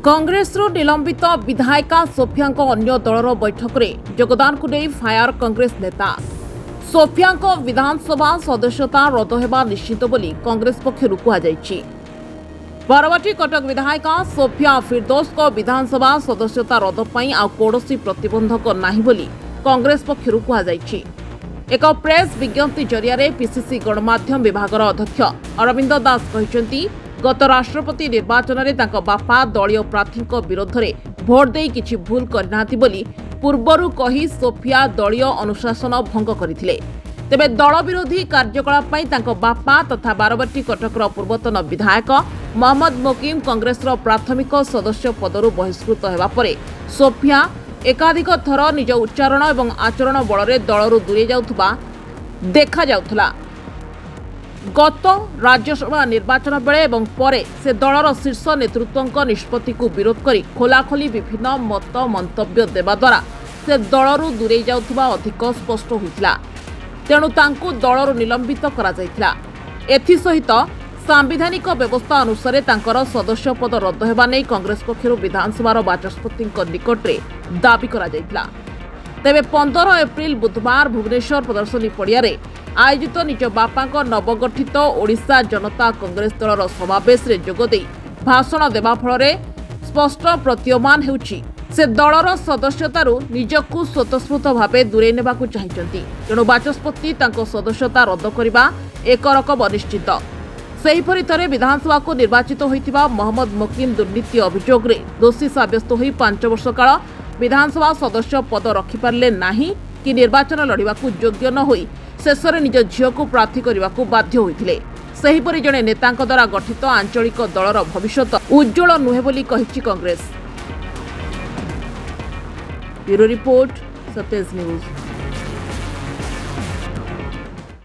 कांग्रेसरू निलंबित विधायिका सोफिया अन्य दलर बैठक में योगदान को नहीं फायर कांग्रेस नेता सोफिया विधानसभा सदस्यता रद्द होगा निश्चित बोली कांग्रेस पक्षर कहुई। बारवाटी कटक विधायिका सोफिया फिरदौस को विधानसभा सदस्यता रद्द पर आउ कौनसी प्रतिबंधक नहीं बोली कांग्रेस पक्षर कहुई। एक प्रेस विज्ञप्ति जरिया पीसीसी गणमाध्यम विभाग अध्यक्ष अरविंद दास कहते गत राष्ट्रपति निर्वाचन में बापा दलीय प्रार्थी विरोध में भोट दे किछि भूल करना बोली पूर्वरु कही सोफिया दलीय अनुशासन भंग करथिले। तेबे दल विरोधी कार्यकलाप बापा तथा बारवाटी कटकर पूर्वतन विधायक मोहम्मद मोकिम कांग्रेस प्राथमिक सदस्य पदरु बहिष्कृत होगा पर सोफिया एकाधिक थर निज उच्चारण और आचरण बल में दलरू दूरे जाउथबा देखा जाउथला। गत राज्यसभा निर्वाचन बेले एवं परे से दलर शीर्ष नेतृत्व निष्पत्ति को विरोध करी खोलाखोली विभिन्न मत मंतव्य देवा द्वारा से दलरू दूरे जाउथबा अधिक स्पष्ट होइतिला। तेणु तांकु दलरू निलंबित करा जाइतिला। एथि सहित सांविधानिक व्यवस्था अनुसार तांकर सदस्य पद रद्द हेबा नै कांग्रेस पक्षरु विधानसभार बाचस्पति निकट में दाबी करा जाइतिला। तेबे 15 एप्रिल बुधवार भुवनेश्वर प्रदर्शनी पड़िया आयोजित निज बापा नवगठित ओडिशा जनता कांग्रेस दलर समावेश रे जोगदे भाषण देवा फल स्पष्ट प्रतीयमान हेउछि से दलर सदस्यतारू निजकू स्वतस्फूर्त भावे दूरे नेबाकू चाहिचंती। तेणु बाचस्पति तांको सदस्यता रद्द करबा एक रकम अनिश्चित। सेहीपरि थरे विधानसभा को निर्वाचित होइतिबा मोहम्मद मोकिम दुर्नीति अभियोग रे दोषी साब्यस्त होई 5 वर्ष काल विधानसभा सदस्य पद रखिपारे नाही कि निर्वाचन लड़ाकू योग्य न होई शेषरे निज झील को प्रार्थी करने को बाध्य होइथिले। सेहीपरि जणे नेतांक द्वारा गठित आंचलिक दलर भविष्यत उज्जवल नुहे बोली कहिछि Congress. Bureau report Satej news.